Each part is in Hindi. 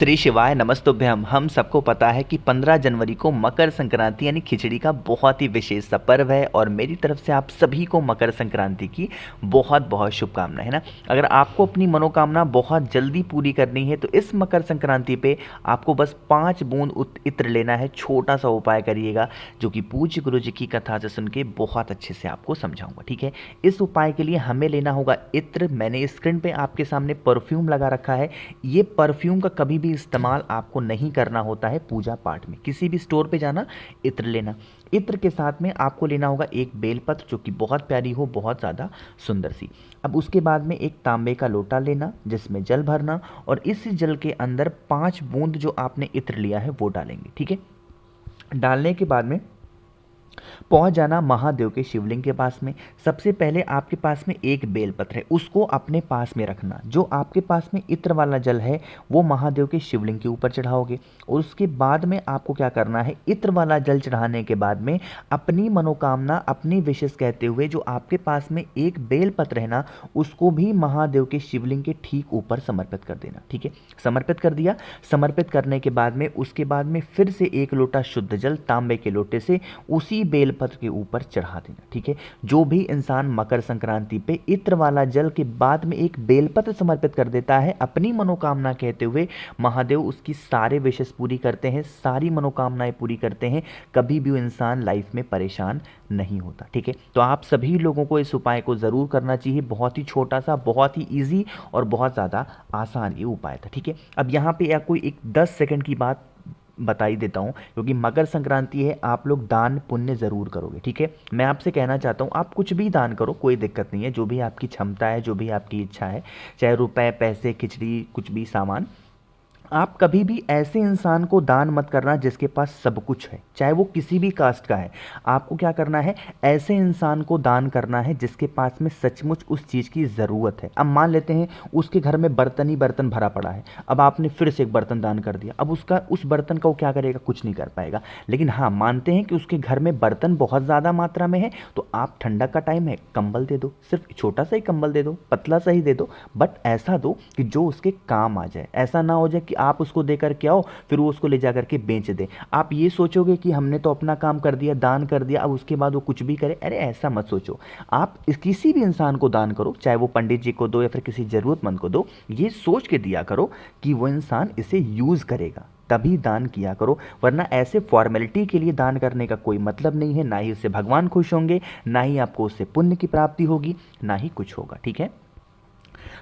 श्री शिवाय नमस्तुभ्यम। हम सबको पता है कि 15 जनवरी को मकर संक्रांति यानी खिचड़ी का बहुत ही विशेष सा पर्व है और मेरी तरफ से आप सभी को मकर संक्रांति की बहुत बहुत शुभकामनाएं, है ना। अगर आपको अपनी मनोकामना बहुत जल्दी पूरी करनी है तो इस मकर संक्रांति पे आपको बस 5 बूंद इत्र लेना है। छोटा सा उपाय करिएगा जो कि पूज्य गुरु जी की कथा से सुन के बहुत अच्छे से आपको समझाऊंगा, ठीक है। इस उपाय के लिए हमें लेना होगा इत्र। मैंने स्क्रीन पे आपके सामने परफ्यूम लगा रखा है। ये परफ्यूम का कभी भी इस्तेमाल आपको नहीं करना होता है पूजा पाठ में। किसी भी स्टोर पे जाना, इत्र लेना। इत्र के साथ में आपको लेना होगा एक बेलपत्र जो कि बहुत प्यारी हो, बहुत ज़्यादा सुंदर सी। अब उसके बाद में एक तांबे का लोटा लेना जिसमें जल भरना और इस जल के अंदर 5 बूंद जो आपने इत्र लिया है वो डालेंगे, ठीक है। डालने के बाद में पहुंच जाना महादेव के शिवलिंग के पास में। सबसे पहले आपके पास में एक बेलपत्र है, उसको अपने पास में रखना। जो आपके पास में इत्र वाला जल है वो महादेव के शिवलिंग के ऊपर चढ़ाओगे और उसके बाद में आपको क्या करना है, इत्र वाला जल चढ़ाने के बाद में अपनी मनोकामना, अपनी विशेष कहते हुए जो आपके पास में एक बेलपत्र है ना, उसको भी महादेव के शिवलिंग के ठीक ऊपर समर्पित कर देना, ठीक है। समर्पित कर दिया। समर्पित करने के बाद में उसके बाद में फिर से एक लोटा शुद्ध जल तांबे के लोटे से उसी बेलपत्र के ऊपर चढ़ा देना, ठीक है। जो भी इंसान मकर संक्रांति पे इत्र वाला जल के बाद में एक बेलपत्र समर्पित कर देता है अपनी मनोकामना कहते हुए, महादेव उसकी सारे विशेष पूरी करते हैं, सारी मनोकामनाएं पूरी करते हैं। कभी भी वो इंसान लाइफ में परेशान नहीं होता, ठीक है। तो आप सभी लोगों को इस उपाय को जरूर करना चाहिए। बहुत ही छोटा सा, बहुत ही ईजी और बहुत ज़्यादा आसान ये उपाय था, ठीक है। अब यहाँ पे या कोई एक 10 सेकंड की बात बता ही देता हूँ, क्योंकि मकर संक्रांति है, आप लोग दान पुण्य ज़रूर करोगे, ठीक है। मैं आपसे कहना चाहता हूँ आप कुछ भी दान करो, कोई दिक्कत नहीं है। जो भी आपकी क्षमता है, जो भी आपकी इच्छा है, चाहे रुपए, पैसे, खिचड़ी, कुछ भी सामान। आप कभी भी ऐसे इंसान को दान मत करना जिसके पास सब कुछ है, चाहे वो किसी भी कास्ट का है। आपको क्या करना है, ऐसे इंसान को दान करना है जिसके पास में सचमुच उस चीज़ की ज़रूरत है। अब मान लेते हैं उसके घर में बर्तन ही बर्तन भरा पड़ा है, अब आपने फिर से एक बर्तन दान कर दिया। अब उसका उस बर्तन का वो क्या करेगा, कुछ नहीं कर पाएगा। लेकिन हाँ, मानते हैं कि उसके घर में बर्तन बहुत ज़्यादा मात्रा में है, तो आप ठंडक का टाइम है, कंबल दे दो, सिर्फ छोटा सा ही कंबल दे दो, पतला सा ही दे दो, बट ऐसा दो कि जो उसके काम आ जाए। ऐसा ना हो जाए कि आप उसको देकर के आओ फिर वो उसको ले जा करके बेच दे। आप ये सोचोगे कि हमने तो अपना काम कर दिया, दान कर दिया, अब उसके बाद वो कुछ भी करे। अरे ऐसा मत सोचो। आप किसी भी इंसान को दान करो, चाहे वो पंडित जी को दो या फिर किसी जरूरतमंद को दो, ये सोच के दिया करो कि वो इंसान इसे यूज करेगा, तभी दान किया करो। वरना ऐसे फॉर्मेलिटी के लिए दान करने का कोई मतलब नहीं है। ना ही उससे भगवान खुश होंगे, ना ही आपको उससे पुण्य की प्राप्ति होगी, ना ही कुछ होगा, ठीक है।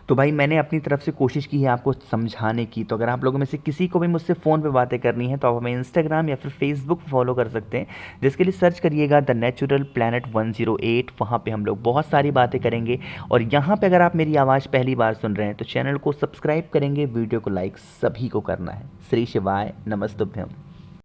तो भाई मैंने अपनी तरफ से कोशिश की है आपको समझाने की। तो अगर आप लोगों में से किसी को भी मुझसे फ़ोन पे बातें करनी है तो आप हमें इंस्टाग्राम या फिर फेसबुक फॉलो कर सकते हैं, जिसके लिए सर्च करिएगा द नेचुरल प्लैनेट 108। वहाँ पे हम लोग बहुत सारी बातें करेंगे। और यहाँ पे अगर आप मेरी आवाज़ पहली बार सुन रहे हैं तो चैनल को सब्सक्राइब करेंगे, वीडियो को लाइक सभी को करना है। श्री शिवाय नमस्तुभ्यम।